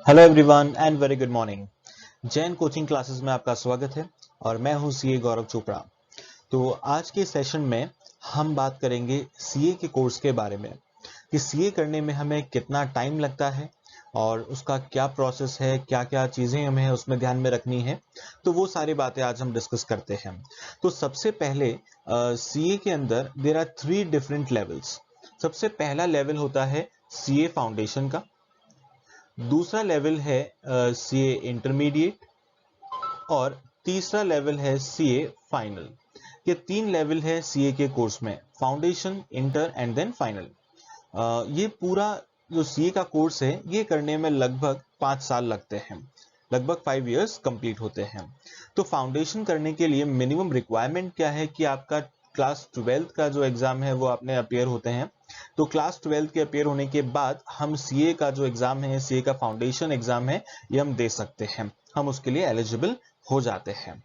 Hello everyone and very good morning. Jain coaching classes में आपका स्वागत है और मैं हूं सीए गौरव चोपड़ा। तो आज के सेशन में हम बात करेंगे सीए के कोर्स के बारे में कि सीए करने में हमें कितना टाइम लगता है और उसका क्या प्रोसेस है, क्या क्या चीज़ें हमें उसमें ध्यान में रखनी है। तो वो सारी बातें आज हम डिस्कस करते हैं। तो सबसे पहले सीए के अंदर देयर आर 3 डिफरेंट लेवल्स। सबसे पहला लेवल होता है सीए फाउंडेशन का, दूसरा लेवल है सीए इंटरमीडिएट और तीसरा लेवल है सीए फाइनल। ये 3 लेवल है सीए के कोर्स में, foundation, inter and then final. ये पूरा जो सीए का कोर्स है ये करने में लगभग 5 साल लगते हैं, लगभग 5 इयर्स कंप्लीट होते हैं। तो फाउंडेशन करने के लिए मिनिमम रिक्वायरमेंट क्या है कि आपका क्लास 12th का जो एग्जाम है वो आपने अपियर होते हैं। तो क्लास 12th के अपियर होने के बाद हम सीए का जो एग्जाम है, सीए का फाउंडेशन एग्जाम है, ये हम दे सकते हैं, हम उसके लिए एलिजिबल हो जाते हैं।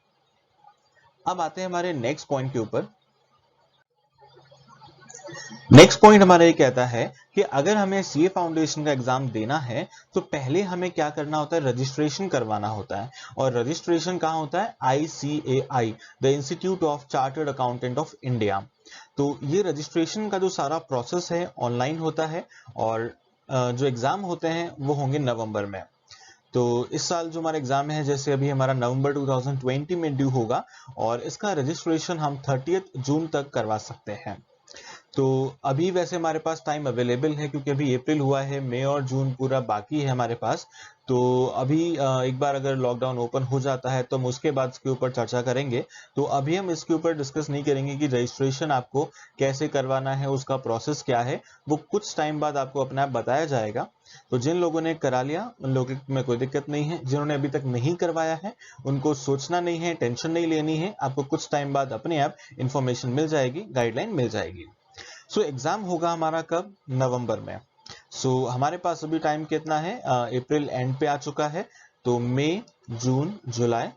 अब आते हैं हमारे नेक्स्ट पॉइंट के ऊपर। नेक्स्ट पॉइंट हमारा ये कहता है कि अगर हमें सीए फाउंडेशन का एग्जाम देना है तो पहले हमें क्या करना होता है, रजिस्ट्रेशन करवाना होता है। और रजिस्ट्रेशन कहाँ होता है? ICAI, the institute of chartered accountant of India. तो ये रजिस्ट्रेशन का जो सारा प्रोसेस है ऑनलाइन होता है और जो एग्जाम होते हैं वो होंगे नवंबर में। तो इस साल जो हमारा एग्जाम है, जैसे अभी हमारा नवंबर 2020 में ड्यू होगा और इसका रजिस्ट्रेशन हम 30 जून तक करवा सकते हैं। तो अभी वैसे हमारे पास टाइम अवेलेबल है क्योंकि अभी अप्रैल हुआ है, मई और जून पूरा बाकी है हमारे पास। तो अभी एक बार अगर लॉकडाउन ओपन हो जाता है तो हम उसके बाद इसके ऊपर चर्चा करेंगे। तो अभी हम इसके ऊपर डिस्कस नहीं करेंगे कि रजिस्ट्रेशन आपको कैसे करवाना है, उसका प्रोसेस क्या है। वो कुछ टाइम बाद आपको अपने आप बताया जाएगा। तो जिन लोगों ने करा लिया उन लोगों में कोई दिक्कत नहीं है, जिन्होंने अभी तक नहीं करवाया है उनको सोचना नहीं है, टेंशन नहीं लेनी है। आपको कुछ टाइम बाद अपने आप इंफॉर्मेशन मिल जाएगी, गाइडलाइन मिल जाएगी। सो एग्जाम होगा हमारा कब? नवंबर में। हमारे पास अभी टाइम कितना है? अप्रैल एंड पे आ चुका है। तो मई, जून, जुलाई,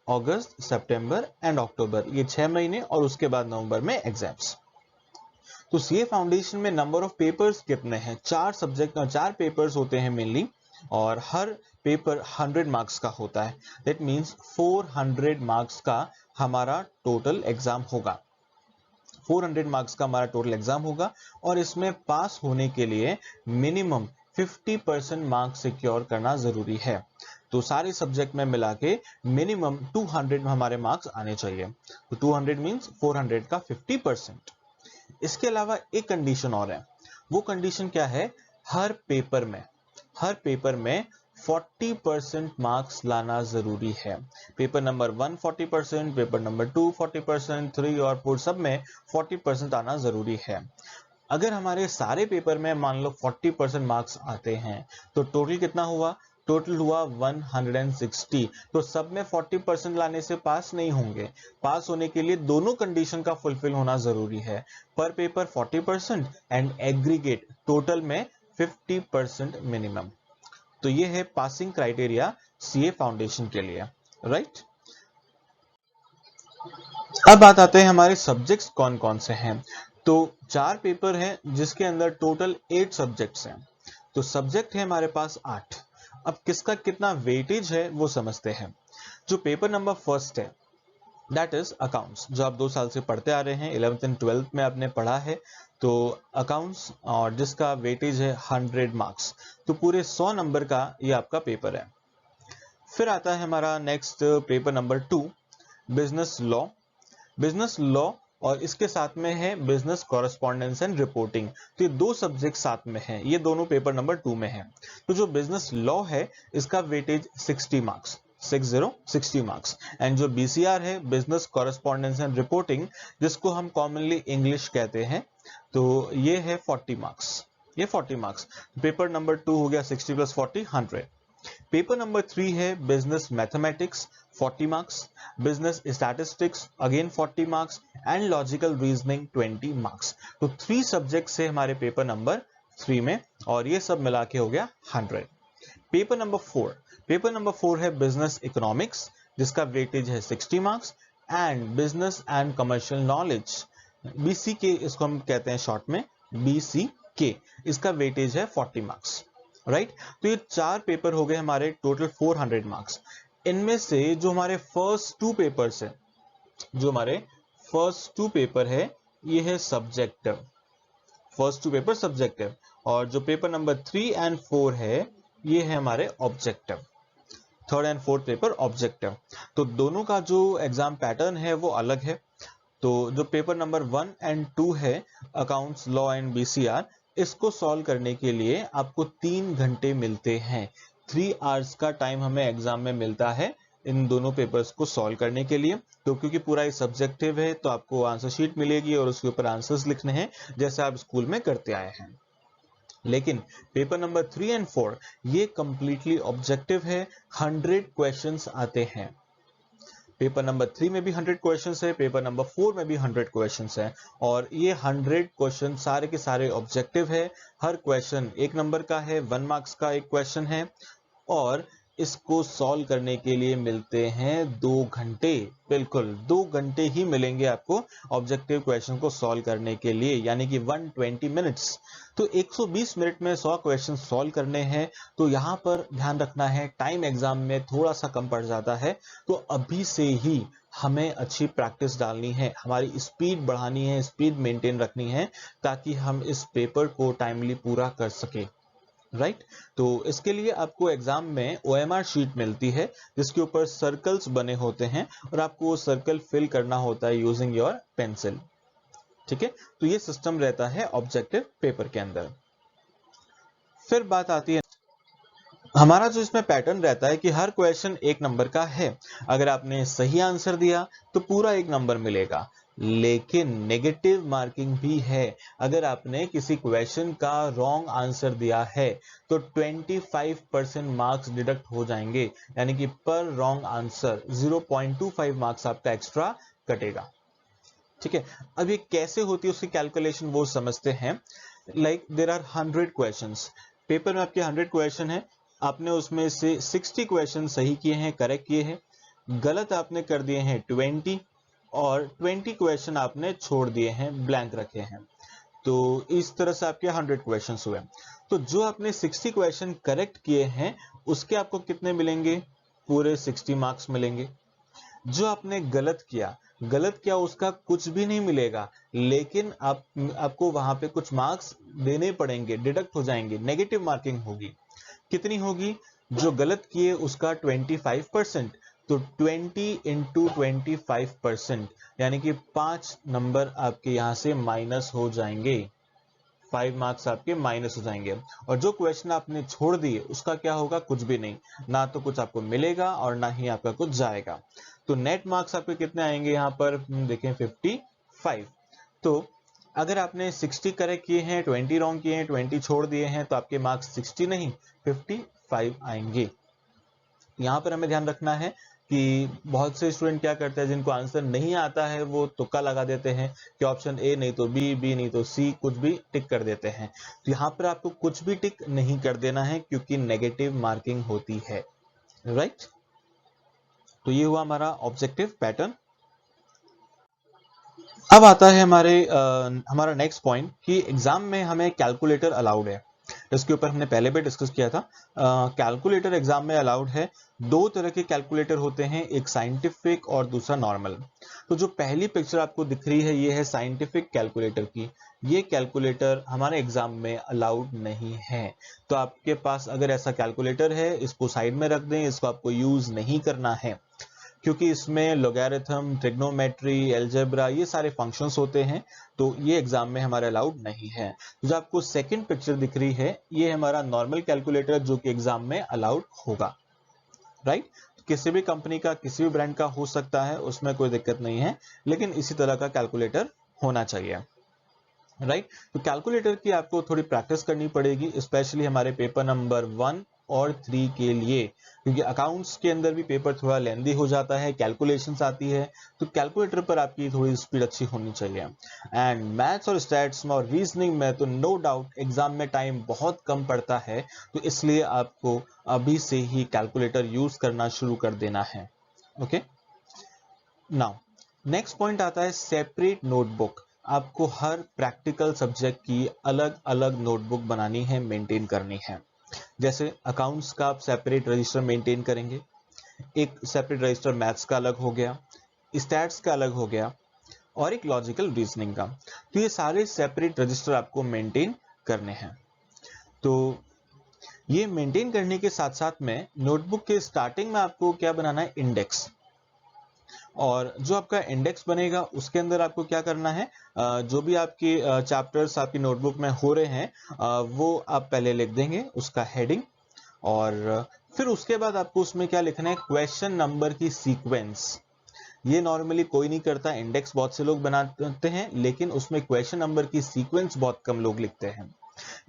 अगस्त, सितंबर एंड अक्टूबर, ये 6 महीने और उसके बाद नवंबर में एग्जाम्स। तो सीए फाउंडेशन में नंबर ऑफ पेपर्स कितने हैं? 4 सब्जेक्ट, 4 पेपर्स होते हैं मेनली और हर पेपर 100 मार्क्स का होता है। दैट मीन्स 400 मार्क्स का हमारा टोटल एग्जाम होगा। 400 मार्क्स का हमारा टोटल एग्जाम होगा और इसमें पास होने के लिए मिनिमम 50% मार्क्स सिक्योर करना जरूरी है। तो सारे सब्जेक्ट में मिला के मिनिमम 200 हमारे मार्क्स आने चाहिए। तो 200 मींस 400 का 50%। इसके अलावा एक कंडीशन और है। वो कंडीशन क्या है? हर पेपर में 40% मार्क्स लाना जरूरी है। पेपर नंबर 1 40%, पेपर नंबर 2 40%, 3 और 4 सब में 40% आना जरूरी है। अगर हमारे सारे पेपर में मान लो 40% मार्क्स आते हैं तो टोटल कितना हुआ? टोटल हुआ 160। तो सब में 40% लाने से पास नहीं होंगे। पास होने के लिए दोनों कंडीशन का फुलफिल होना जरूरी है, पर पेपर 40% एंड एग्रीगेट टोटल में 50% मिनिमम। तो ये है पासिंग क्राइटेरिया सीए फाउंडेशन के लिए, राइट। अब बात आते हैं हमारे सब्जेक्ट्स कौन कौन से हैं। तो 4 पेपर हैं जिसके अंदर टोटल 8 सब्जेक्ट्स हैं। तो सब्जेक्ट है हमारे पास 8। अब किसका कितना वेटेज है वो समझते हैं। जो पेपर नंबर फर्स्ट है दैट इज अकाउंट्स, जो आप 2 साल से पढ़ते आ रहे हैं, 11th एंड 12th में आपने पढ़ा है। तो अकाउंट्स, और जिसका वेटेज है 100 मार्क्स। तो पूरे 100 नंबर का ये आपका पेपर है। फिर आता है हमारा next paper number 2, business law. Business law और इसके साथ में है बिजनेस कॉरेस्पॉन्डेंस एंड रिपोर्टिंग। तो ये 2 सब्जेक्ट साथ में हैं, ये दोनों पेपर नंबर 2 में हैं। तो जो बिजनेस लॉ है इसका वेटेज 60 मार्क्स, 60 मार्क्स। एंड जो बीसीआर है, बिजनेस कॉरेस्पॉन्डेंस एंड रिपोर्टिंग, जिसको हम कॉमनली इंग्लिश कहते हैं, तो ये है 40 मार्क्स। ये 40 मार्क्स। पेपर नंबर 2 हो गया 60 प्लस 40 100। पेपर नंबर 3 है business mathematics, 40 marks. Business statistics again 40 marks and logical reasoning 20 marks. तो 3 सब्जेक्ट से हमारे पेपर नंबर 3 में, और ये सब मिला के हो गया 100। पेपर नंबर 4, पेपर नंबर 4 है बिजनेस इकोनॉमिक्स, जिसका वेटेज है 60 marks. And business and commercial knowledge, BCK इसको हम कहते हैं शॉर्ट में, BCK, इसका वेटेज है 40 मार्क्स, राइट। तो ये 4 पेपर हो गए हमारे, टोटल 400 मार्क्स। इनमें से जो हमारे फर्स्ट 2 पेपर्स है, जो हमारे फर्स्ट 2 पेपर है, ये है सब्जेक्टिव, फर्स्ट 2 पेपर सब्जेक्टिव, और जो पेपर नंबर 3 एंड 4 है ये है हमारे objective, third and fourth paper objective. तो दोनों का जो एग्जाम पैटर्न है वो अलग है। तो जो पेपर नंबर 1 एंड 2 है, अकाउंट्स, लॉ एंड बीसीआर, इसको सॉल्व करने के लिए आपको 3 घंटे मिलते हैं। 3 आवर्स का टाइम हमें एग्जाम में मिलता है इन दोनों पेपर्स को सॉल्व करने के लिए। तो क्योंकि पूरा ये सब्जेक्टिव है तो आपको आंसर शीट मिलेगी और उसके ऊपर आंसर्स लिखने हैं जैसे आप स्कूल में करते आए हैं। लेकिन पेपर नंबर 3 एंड 4 ये कंप्लीटली ऑब्जेक्टिव है, 100 क्वेश्चंस आते हैं। पेपर नंबर 3 में भी 100 क्वेश्चंस है, पेपर नंबर 4 में भी 100 क्वेश्चंस है, और ये 100 क्वेश्चन सारे के सारे ऑब्जेक्टिव है। हर क्वेश्चन 1 नंबर का है, 1 मार्क्स का एक क्वेश्चन है, और इसको सॉल्व करने के लिए मिलते हैं 2 घंटे। बिल्कुल 2 घंटे ही मिलेंगे आपको ऑब्जेक्टिव क्वेश्चन को सॉल्व करने के लिए, यानी कि 120 मिनट्स। तो 120 मिनट में 100 क्वेश्चन सॉल्व करने हैं। तो यहां पर ध्यान रखना है, टाइम एग्जाम में थोड़ा सा कम पड़ जाता है, तो अभी से ही हमें अच्छी प्रैक्टिस डालनी है, हमारी स्पीड बढ़ानी है, स्पीड मेंटेन रखनी है, ताकि हम इस पेपर को टाइमली पूरा कर सके। राइट। तो इसके लिए आपको एग्जाम में OMR शीट मिलती है जिसके ऊपर सर्कल्स बने होते हैं, और आपको वो सर्कल फिल करना होता है यूजिंग योर पेंसिल। ठीक है, तो ये सिस्टम रहता है ऑब्जेक्टिव पेपर के अंदर। फिर बात आती है, हमारा जो इसमें पैटर्न रहता है कि हर क्वेश्चन 1 नंबर का है। अगर आपने सही आंसर दिया तो पूरा 1 नंबर मिलेगा, लेकिन नेगेटिव मार्किंग भी है। अगर आपने किसी क्वेश्चन का रॉन्ग आंसर दिया है तो 25% मार्क्स डिडक्ट हो जाएंगे, यानी कि पर रॉन्ग आंसर 0.25 मार्क्स आपका एक्स्ट्रा कटेगा। ठीक है, अब ये कैसे होती है उसकी कैलकुलेशन वो समझते हैं। Like there are 100 questions, paper में आपके 100 क्वेश्चन है, आपने उसमें से 60 क्वेश्चन सही किए हैं, करेक्ट किए हैं, गलत आपने कर दिए हैं 20, और 20 क्वेश्चन आपने छोड़ दिए हैं, ब्लैंक रखे हैं। तो इस तरह से आपके 100 क्वेश्चंस हुए। तो जो आपने 60 क्वेश्चन करेक्ट किए हैं उसके आपको कितने मिलेंगे? पूरे 60 मार्क्स मिलेंगे। जो आपने गलत किया उसका कुछ भी नहीं मिलेगा, लेकिन आपको वहां पे कुछ मार्क्स देने पड़ेंगे, डिडक्ट हो जाएंगे, नेगेटिव मार्किंग होगी। कितनी होगी? जो गलत किए उसका 25%, तो 20 इंटू 25%, यानी कि 5 नंबर आपके यहां से माइनस हो जाएंगे, 5 मार्क्स आपके माइनस हो जाएंगे। और जो क्वेश्चन आपने छोड़ दिए उसका क्या होगा? कुछ भी नहीं, ना तो कुछ आपको मिलेगा और ना ही आपका कुछ जाएगा। तो नेट मार्क्स आपके कितने आएंगे यहाँ पर देखें? 55। तो अगर आपने 60 करेक्ट किए हैं, 20 रॉन्ग किए हैं, 20 छोड़ दिए हैं, तो आपके मार्क्स 60 नहीं 55 आएंगे। यहाँ पर हमें ध्यान रखना है कि बहुत से स्टूडेंट क्या करते हैं, जिनको आंसर नहीं आता है वो तुक्का लगा देते हैं कि ऑप्शन ए नहीं तो बी, बी नहीं तो सी, कुछ भी टिक कर देते हैं। तो यहाँ पर आपको कुछ भी टिक नहीं कर देना है क्योंकि नेगेटिव मार्किंग होती है। राइट। तो ये हुआ हमारा ऑब्जेक्टिव पैटर्न। अब आता है हमारा नेक्स्ट पॉइंट कि एग्जाम में हमें कैलकुलेटर अलाउड है। इसके ऊपर हमने पहले भी डिस्कस किया था। कैलकुलेटर एग्जाम में अलाउड है। 2 तरह के कैलकुलेटर होते हैं, एक साइंटिफिक और दूसरा नॉर्मल। तो जो पहली पिक्चर आपको दिख रही है ये है साइंटिफिक कैलकुलेटर की। ये कैलकुलेटर हमारे एग्जाम में अलाउड नहीं है। तो आपके पास अगर ऐसा कैलकुलेटर है इसको साइड में रख दें, इसको आपको यूज नहीं करना है, क्योंकि इसमें लॉगरिथम, ट्रिग्नोमेट्री, अलजेब्रा ये सारे फंक्शंस होते हैं, तो ये एग्जाम में हमारे अलाउड नहीं है। जो आपको सेकंड पिक्चर दिख रही है ये हमारा नॉर्मल कैलकुलेटर जो कि एग्जाम में अलाउड होगा। राइट। किसी भी कंपनी का, किसी भी ब्रांड का हो सकता है, उसमें कोई दिक्कत नहीं है, लेकिन इसी तरह का कैलकुलेटर होना चाहिए। राइट। तो कैलकुलेटर की आपको थोड़ी प्रैक्टिस करनी पड़ेगी, स्पेशली हमारे पेपर नंबर 1 और 3 के लिए, क्योंकि अकाउंट्स के अंदर भी पेपर थोड़ा लेंदी हो जाता है, कैलकुलेशंस आती है, तो कैलकुलेटर पर आपकी थोड़ी स्पीड अच्छी होनी चाहिए। एंड मैथ्स और स्टैट्स में और रीजनिंग में तो नो डाउट एग्जाम में टाइम बहुत कम पड़ता है, तो इसलिए आपको अभी से ही कैलकुलेटर यूज करना शुरू कर देना है। ओके। नाउ नेक्स्ट पॉइंट आता है सेपरेट नोटबुक। आपको हर प्रैक्टिकल सब्जेक्ट की अलग अलग नोटबुक बनानी है, मेंटेन करनी है। जैसे अकाउंट्स का आप सेपरेट रजिस्टर मेंटेन करेंगे, एक सेपरेट रजिस्टर मैथ्स का अलग हो गया, स्टैट्स का अलग हो गया, और एक लॉजिकल रीजनिंग का। तो ये सारे सेपरेट रजिस्टर आपको मेंटेन करने हैं। तो ये मेंटेन करने के साथ साथ में नोटबुक के स्टार्टिंग में आपको क्या बनाना है, इंडेक्स। और जो आपका इंडेक्स बनेगा उसके अंदर आपको क्या करना है, जो भी आपके चैप्टर्स आपकी नोटबुक में हो रहे हैं वो आप पहले लिख देंगे, उसका हेडिंग। और फिर उसके बाद आपको उसमें क्या लिखना है, क्वेश्चन नंबर की सीक्वेंस। ये नॉर्मली कोई नहीं करता, इंडेक्स बहुत से लोग बनाते हैं, लेकिन उसमें क्वेश्चन नंबर की सीक्वेंस बहुत कम लोग लिखते हैं।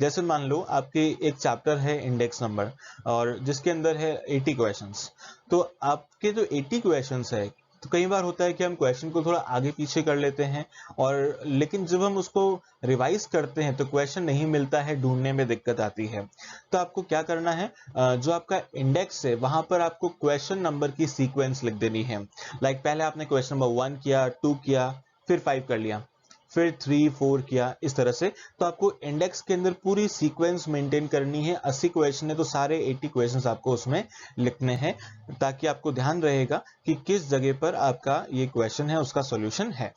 जैसे मान लो आपके एक चैप्टर है इंडेक्स नंबर, और जिसके अंदर है 80 क्वेश्चंस। तो आपके जो 80 क्वेश्चंस है, तो कई बार होता है कि हम क्वेश्चन को थोड़ा आगे पीछे कर लेते हैं, और लेकिन जब हम उसको रिवाइज करते हैं तो क्वेश्चन नहीं मिलता है, ढूंढने में दिक्कत आती है। तो आपको क्या करना है, जो आपका इंडेक्स है वहां पर आपको क्वेश्चन नंबर की सीक्वेंस लिख देनी है। लाइक पहले आपने क्वेश्चन नंबर 1 किया, 2 किया, फिर 5 कर लिया, फिर 3 4 किया, इस तरह से। तो आपको इंडेक्स के अंदर पूरी सीक्वेंस मेंटेन करनी है। 80 क्वेश्चन है तो सारे 80 क्वेश्चंस आपको उसमें लिखने हैं, ताकि आपको ध्यान रहेगा कि किस जगह पर आपका ये क्वेश्चन है उसका सॉल्यूशन है।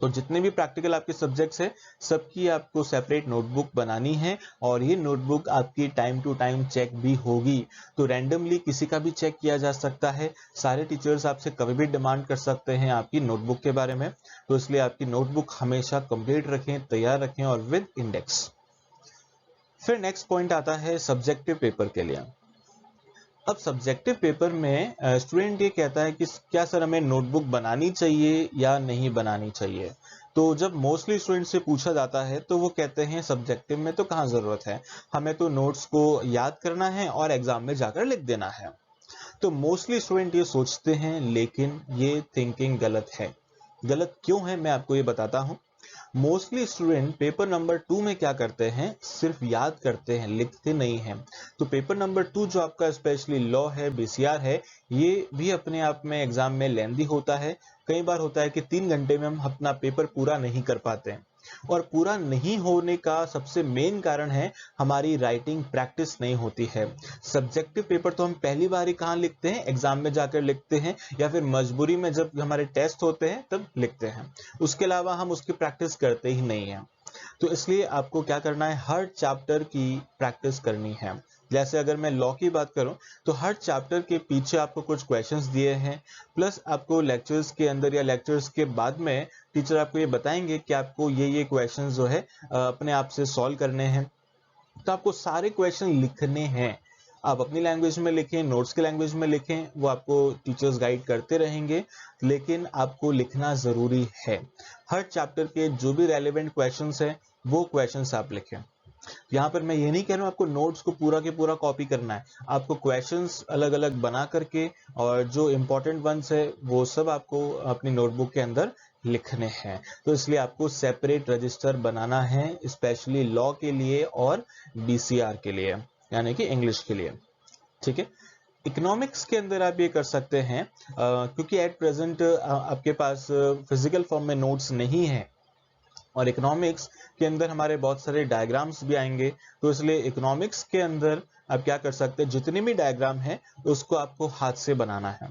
तो जितने भी प्रैक्टिकल आपके सब्जेक्ट्स हैं, सबकी आपको सेपरेट नोटबुक बनानी है, और ये नोटबुक आपकी टाइम टू टाइम चेक भी होगी। तो रैंडमली किसी का भी चेक किया जा सकता है, सारे टीचर्स आपसे कभी भी डिमांड कर सकते हैं आपकी नोटबुक के बारे में। तो इसलिए आपकी नोटबुक हमेशा कंप्लीट रखें, तैयार रखें, और विद इंडेक्स। फिर नेक्स्ट पॉइंट आता है सब्जेक्टिव पेपर के लिए। अब सब्जेक्टिव पेपर में स्टूडेंट ये कहता है कि क्या सर हमें नोटबुक बनानी चाहिए या नहीं बनानी चाहिए। तो जब मोस्टली स्टूडेंट से पूछा जाता है तो वो कहते हैं सब्जेक्टिव में तो कहाँ जरूरत है, हमें तो नोट्स को याद करना है और एग्जाम में जाकर लिख देना है। तो मोस्टली स्टूडेंट ये सोचते हैं, लेकिन ये थिंकिंग गलत है। गलत क्यों है मैं आपको ये बताता हूँ। मोस्टली स्टूडेंट पेपर नंबर 2 में क्या करते हैं, सिर्फ याद करते हैं, लिखते नहीं हैं। तो पेपर नंबर 2 जो आपका स्पेशली लॉ है, बीसीआर है, ये भी अपने आप में एग्जाम में लेंदी होता है। कई बार होता है कि 3 घंटे में हम अपना पेपर पूरा नहीं कर पाते हैं, और पूरा नहीं होने का सबसे मेन कारण है हमारी राइटिंग प्रैक्टिस नहीं होती है। सब्जेक्टिव पेपर तो हम पहली बार ही कहाँ लिखते हैं, एग्जाम में जाकर लिखते हैं, या फिर मजबूरी में जब हमारे टेस्ट होते हैं तब लिखते हैं। उसके अलावा हम उसकी प्रैक्टिस करते ही नहीं हैं। तो इसलिए आपको क्या करना है, हर चैप्टर की प्रैक्टिस करनी है। जैसे अगर मैं लॉ की बात करूं, तो हर चैप्टर के पीछे आपको कुछ क्वेश्चंस दिए हैं, प्लस आपको लेक्चर्स के अंदर या लेक्चर्स के बाद में टीचर आपको ये बताएंगे कि आपको ये क्वेश्चंस जो है अपने आप से सॉल्व करने हैं। तो आपको सारे क्वेश्चन लिखने हैं। आप अपनी लैंग्वेज में लिखें, नोट्स की लैंग्वेज में लिखें, वो आपको टीचर्स गाइड करते रहेंगे, लेकिन आपको लिखना जरूरी है। हर चैप्टर के जो भी रेलेवेंट क्वेश्चंस हैं वो क्वेश्चंस आप लिखें। यहाँ पर मैं ये नहीं कह रहा हूँ आपको नोट्स को पूरा के पूरा कॉपी करना है। आपको क्वेश्चंस अलग अलग बना करके, और जो इंपॉर्टेंट वंस है वो सब आपको अपनी नोटबुक के अंदर लिखने हैं। तो इसलिए आपको सेपरेट रजिस्टर बनाना है, स्पेशली लॉ के लिए और बीसीआर के लिए, यानी कि इंग्लिश के लिए। ठीक है। इकोनॉमिक्स के अंदर आप ये कर सकते हैं, क्योंकि एट प्रेजेंट आपके पास फिजिकल फॉर्म में नोट्स नहीं है, और इकोनॉमिक्स के अंदर हमारे बहुत सारे डायग्राम्स भी आएंगे। तो इसलिए इकोनॉमिक्स के अंदर आप क्या कर सकते हैं, जितने भी डायग्राम है उसको आपको हाथ से बनाना है।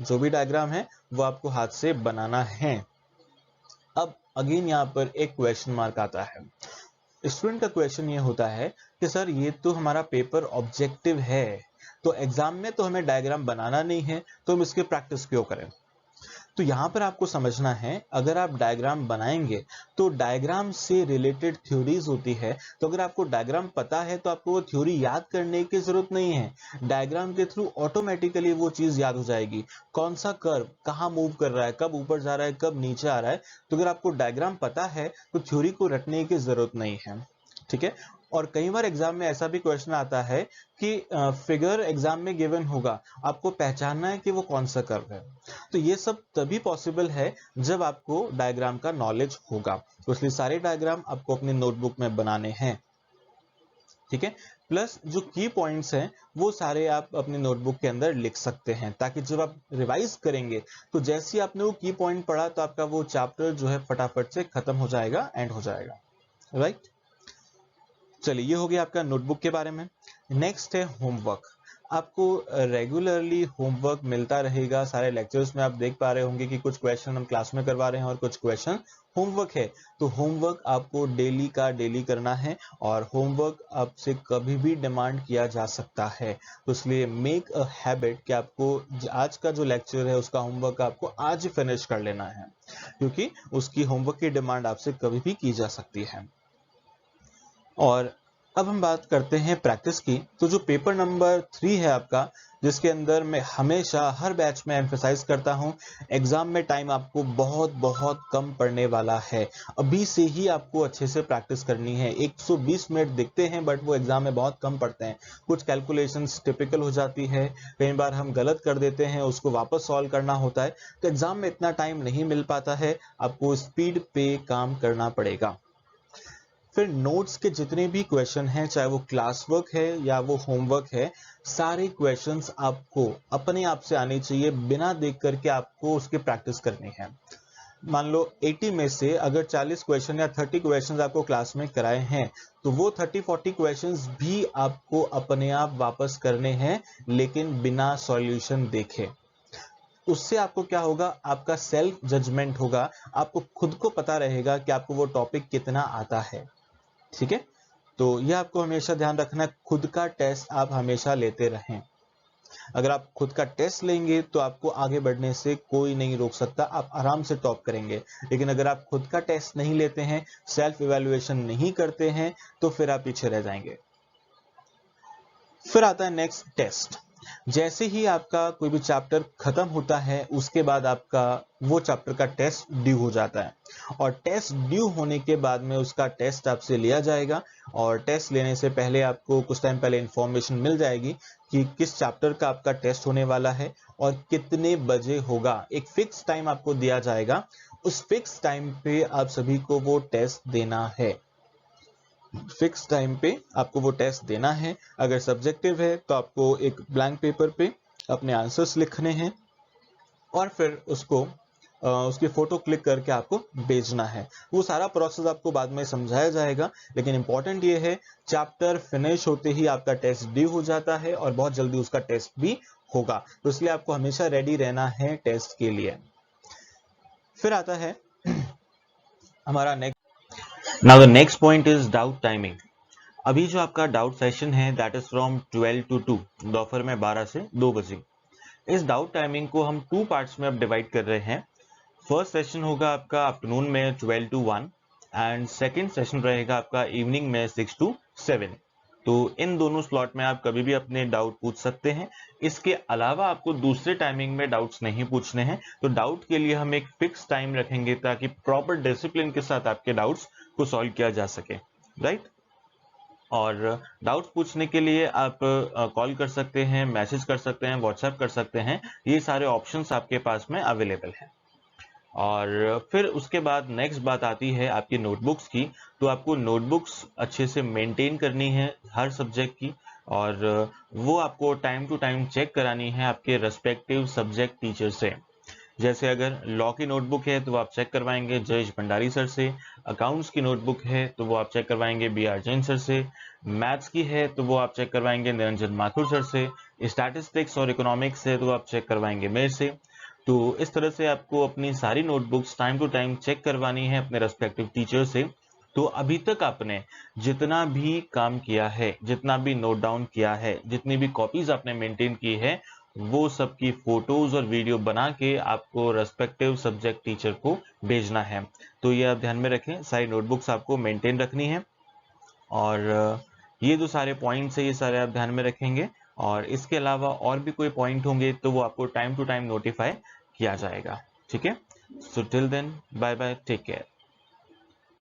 जो भी डायग्राम है वो आपको हाथ से बनाना है। अब अगेन यहाँ पर एक क्वेश्चन मार्क आता है। स्टूडेंट का क्वेश्चन ये होता है कि सर ये तो हमारा पेपर ऑब्जेक्टिव है, तो एग्जाम में तो हमें डायग्राम बनाना नहीं है, तो हम इसकी प्रैक्टिस क्यों करें। तो यहां पर आपको समझना है, अगर आप डायग्राम बनाएंगे तो डायग्राम से रिलेटेड थ्योरीज होती है। तो अगर आपको डायग्राम पता है तो आपको वो थ्योरी याद करने की जरूरत नहीं है, डायग्राम के थ्रू ऑटोमेटिकली वो चीज याद हो जाएगी। कौन सा कर्व कहाँ मूव कर रहा है, कब ऊपर जा रहा है, कब नीचे आ रहा है। तो अगर आपको डायग्राम पता है तो थ्योरी को रटने की जरूरत नहीं है। ठीक है। और कई बार एग्जाम में ऐसा भी क्वेश्चन आता है कि फिगर एग्जाम में गिवन होगा, आपको पहचानना है कि वो कौन सा कर्व है। तो ये सब तभी पॉसिबल है जब आपको डायग्राम का नॉलेज होगा। तो इसलिए सारे डायग्राम आपको अपनी नोटबुक में बनाने हैं। ठीक है। प्लस जो की पॉइंट्स हैं वो सारे आप अपनी नोटबुक के अंदर लिख सकते हैं, ताकि जब आप रिवाइज करेंगे तो जैसे ही आपने वो की पॉइंट पढ़ा तो आपका वो चैप्टर जो है फटाफट से खत्म हो जाएगा, एंड हो जाएगा। राइट। चलिए, ये हो गया आपका नोटबुक के बारे में। नेक्स्ट है होमवर्क। आपको रेगुलरली होमवर्क मिलता रहेगा। सारे लेक्चर्स में आप देख पा रहे होंगे कि कुछ क्वेश्चन हम क्लास में करवा रहे हैं और कुछ क्वेश्चन होमवर्क है। तो होमवर्क आपको डेली का डेली करना है और होमवर्क आपसे कभी भी डिमांड किया जा सकता है। तो इसलिए मेक अ हैबिट कि आपको आज का जो लेक्चर है उसका होमवर्क आपको आज ही फिनिश कर लेना है, क्योंकि उसकी होमवर्क की डिमांड आपसे कभी भी की जा सकती है। और अब हम बात करते हैं प्रैक्टिस की। तो जो पेपर नंबर 3 है आपका, जिसके अंदर मैं हमेशा हर बैच में एम्फेसाइज करता हूं, एग्जाम में टाइम आपको बहुत बहुत कम पड़ने वाला है। अभी से ही आपको अच्छे से प्रैक्टिस करनी है। 120 मिनट दिखते हैं बट वो एग्जाम में बहुत कम पड़ते हैं। कुछ कैलकुलेशंस टिपिकल हो जाती है, कई बार हम गलत कर देते हैं, उसको वापस सॉल्व करना होता है। तो एग्जाम में इतना टाइम नहीं मिल पाता है, आपको स्पीड पे काम करना पड़ेगा। फिर नोट्स के जितने भी क्वेश्चन हैं, चाहे वो क्लास वर्क है या वो होमवर्क है, सारे क्वेश्चंस आपको अपने आप से आने चाहिए, बिना देख करके आपको उसकी प्रैक्टिस करनी है। मान लो 80 में से अगर 40 क्वेश्चन या 30 क्वेश्चंस आपको क्लास में कराए हैं, तो वो 30-40 क्वेश्चंस भी आपको अपने आप वापस करने हैं, लेकिन बिना सॉल्यूशन देखे। उससे आपको क्या होगा, आपका सेल्फ जजमेंट होगा, आपको खुद को पता रहेगा कि आपको वो टॉपिक कितना आता है। ठीक है, तो यह आपको हमेशा ध्यान रखना है, खुद का टेस्ट आप हमेशा लेते रहें। अगर आप खुद का टेस्ट लेंगे तो आपको आगे बढ़ने से कोई नहीं रोक सकता, आप आराम से टॉप करेंगे। लेकिन अगर आप खुद का टेस्ट नहीं लेते हैं, सेल्फ इवैल्यूएशन नहीं करते हैं, तो फिर आप पीछे रह जाएंगे। फिर आता है नेक्स्ट टेस्ट। जैसे ही आपका कोई भी चैप्टर खत्म होता है, उसके बाद आपका वो चैप्टर का टेस्ट ड्यू हो जाता है, और टेस्ट ड्यू होने के बाद में उसका टेस्ट आपसे लिया जाएगा। और टेस्ट लेने से पहले आपको कुछ टाइम पहले इंफॉर्मेशन मिल जाएगी कि किस चैप्टर का आपका टेस्ट होने वाला है और कितने बजे होगा। एक फिक्स टाइम आपको दिया जाएगा, उस फिक्स टाइम पे आप सभी को वो टेस्ट देना है। फिक्स टाइम पे आपको वो टेस्ट देना है। अगर सब्जेक्टिव है तो आपको एक ब्लैंक पेपर पे अपने आंसर्स लिखने हैं और फिर उसकी फोटो क्लिक करके आपको भेजना है। वो सारा प्रोसेस आपको बाद में समझाया जाएगा, लेकिन इंपॉर्टेंट ये है, चैप्टर फिनिश होते ही आपका टेस्ट ड्यू हो जाता है और बहुत जल्दी उसका टेस्ट भी होगा। तो इसलिए आपको हमेशा रेडी रहना है टेस्ट के लिए। फिर आता है हमारा now the next point is doubt timing. अभी जो आपका डाउट सेशन है दैट इज फ्रॉम 12 to 2, दोपहर में 12 से 2 बजे। इस डाउट टाइमिंग को हम 2 पार्ट्स में अब डिवाइड कर रहे हैं। फर्स्ट सेशन होगा आपका आफ्टरनून में 12 to 1 एंड सेकंड सेशन रहेगा आपका इवनिंग में 6 to 7। तो इन दोनों स्लॉट में आप कभी भी अपने डाउट पूछ सकते हैं। इसके अलावा आपको दूसरे टाइमिंग में डाउट्स नहीं पूछने हैं। तो डाउट के लिए हम एक फिक्स टाइम रखेंगे ताकि प्रॉपर डिसिप्लिन के साथ आपके डाउट्स को सॉल्व किया जा सके, राइट। और डाउट्स पूछने के लिए आप कॉल कर सकते हैं, मैसेज कर सकते हैं, व्हाट्सएप कर सकते हैं। ये सारे ऑप्शंस आपके पास में अवेलेबल हैं। और फिर उसके बाद नेक्स्ट बात आती है आपकी नोटबुक्स की। तो आपको नोटबुक्स अच्छे से मेंटेन करनी है हर सब्जेक्ट की, और वो आपको टाइम टू टाइम चेक करानी है आपके रेस्पेक्टिव सब्जेक्ट टीचर से। जैसे अगर लॉ की नोटबुक है तो वो आप चेक करवाएंगे जयेश भंडारी सर से, अकाउंट्स की नोटबुक है तो वो आप चेक करवाएंगे BR जैन सर से, मैथ्स की है तो वो आप चेक करवाएंगे निरंजन माथुर सर से, स्टैटिस्टिक्स और इकोनॉमिक्स है तो आप चेक करवाएंगे मेरे से। तो इस तरह से आपको अपनी सारी notebooks time to time check करवानी है अपने रेस्पेक्टिव टीचर से। तो अभी तक आपने जितना भी काम किया है, जितना भी नोट डाउन किया है, जितनी भी कॉपीज आपने मेंटेन की है, वो सब की फोटोज और वीडियो बना के आपको रेस्पेक्टिव सब्जेक्ट टीचर को भेजना है। तो ये आप ध्यान में रखें, सारी नोटबुक्स आपको मेंटेन रखनी है। और ये जो सारे पॉइंट्स है ये सारे आप ध्यान में रखेंगे। और इसके अलावा और भी कोई पॉइंट होंगे तो वो आपको टाइम टू टाइम नोटिफाई किया जाएगा। ठीक है, so till then bye bye, take care.